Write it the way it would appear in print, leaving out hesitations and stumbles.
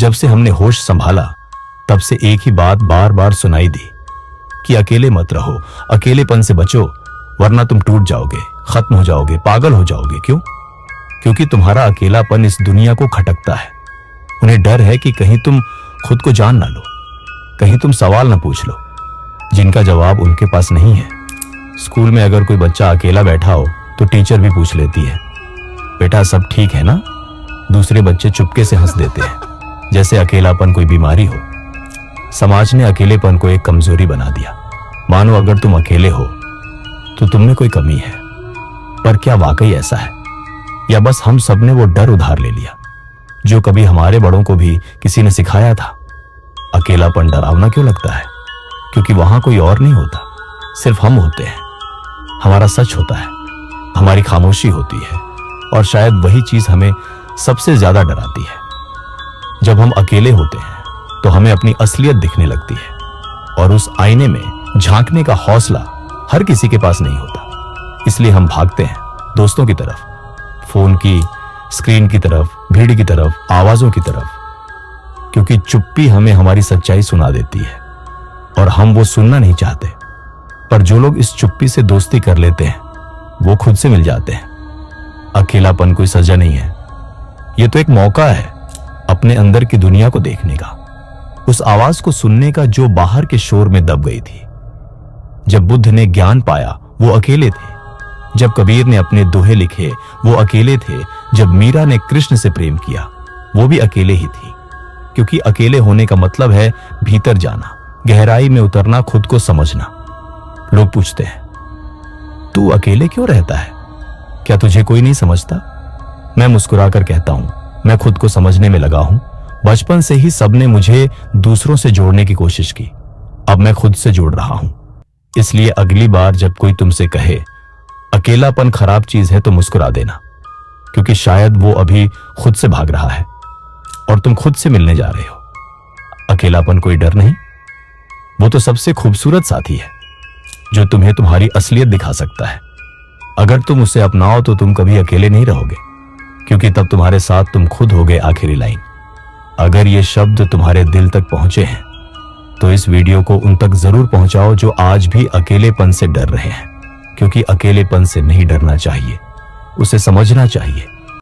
जब से हमने होश संभाला तब से एक ही बात बार बार सुनाई दी कि अकेले मत रहो, अकेलेपन से बचो, वरना तुम टूट जाओगे, खत्म हो जाओगे, पागल हो जाओगे। क्यों? क्योंकि तुम्हारा अकेलापन इस दुनिया को खटकता है। उन्हें डर है कि कहीं तुम खुद को जान ना लो, कहीं तुम सवाल ना पूछ लो जिनका जवाब उनके पास नहीं है। स्कूल में अगर कोई बच्चा अकेला बैठा हो तो टीचर भी पूछ लेती है, बेटा सब ठीक है ना? दूसरे बच्चे चुपके से हंस देते हैं जैसे अकेलापन कोई बीमारी हो। समाज ने अकेलेपन को एक कमजोरी बना दिया, मानो अगर तुम अकेले हो तो तुम में कोई कमी है। पर क्या वाकई ऐसा है, या बस हम सब ने वो डर उधार ले लिया जो कभी हमारे बड़ों को भी किसी ने सिखाया था? अकेलापन डरावना क्यों लगता है? क्योंकि वहां कोई और नहीं होता, सिर्फ हम होते हैं। हमारा सच होता है, हमारी खामोशी होती है, और शायद वही चीज हमें सबसे ज्यादा डराती है। जब हम अकेले होते हैं तो हमें अपनी असलियत दिखने लगती है, और उस आईने में झांकने का हौसला हर किसी के पास नहीं होता। इसलिए हम भागते हैं दोस्तों की तरफ, फोन की स्क्रीन की तरफ, भीड़ की तरफ, आवाजों की तरफ, क्योंकि चुप्पी हमें हमारी सच्चाई सुना देती है और हम वो सुनना नहीं चाहते। पर जो लोग इस चुप्पी से दोस्ती कर लेते हैं वो खुद से मिल जाते हैं। अकेलापन कोई सजा नहीं है, ये तो एक मौका है अपने अंदर की दुनिया को देखने का, उस आवाज को सुनने का जो बाहर के शोर में दब गई थी। जब बुद्ध ने ज्ञान पाया वो अकेले थे, जब कबीर ने अपने दोहे लिखे वो अकेले थे, जब मीरा ने कृष्ण से प्रेम किया वो भी अकेले ही थी। क्योंकि अकेले होने का मतलब है भीतर जाना, गहराई में उतरना, खुद को समझना। लोग पूछते हैं, तू अकेले क्यों रहता है? क्या तुझे कोई नहीं समझता? मैं मुस्कुराकर कहता हूं, मैं खुद को समझने में लगा हूं। बचपन से ही सबने मुझे दूसरों से जोड़ने की कोशिश की, अब मैं खुद से जोड़ रहा हूं। इसलिए अगली बार जब कोई तुमसे कहे अकेलापन खराब चीज है तो मुस्कुरा देना, क्योंकि शायद वो अभी खुद से भाग रहा है और तुम खुद से मिलने जा रहे हो। अकेलापन कोई डर नहीं, वो तो सबसे खूबसूरत साथी है जो तुम्हें तुम्हारी असलियत दिखा सकता है। अगर तुम उसे अपनाओ तो तुम कभी अकेले नहीं रहोगे, क्योंकि तब तुम्हारे साथ तुम खुद होगे आखिरी लाइन। अगर ये शब्द तुम्हारे दिल तक पहुंचे हैं तो इस वीडियो को उन तक जरूर पहुंचाओ जो आज भी अकेलेपन से डर रहे हैं, क्योंकि अकेलेपन से नहीं डरना चाहिए, उसे समझना चाहिए।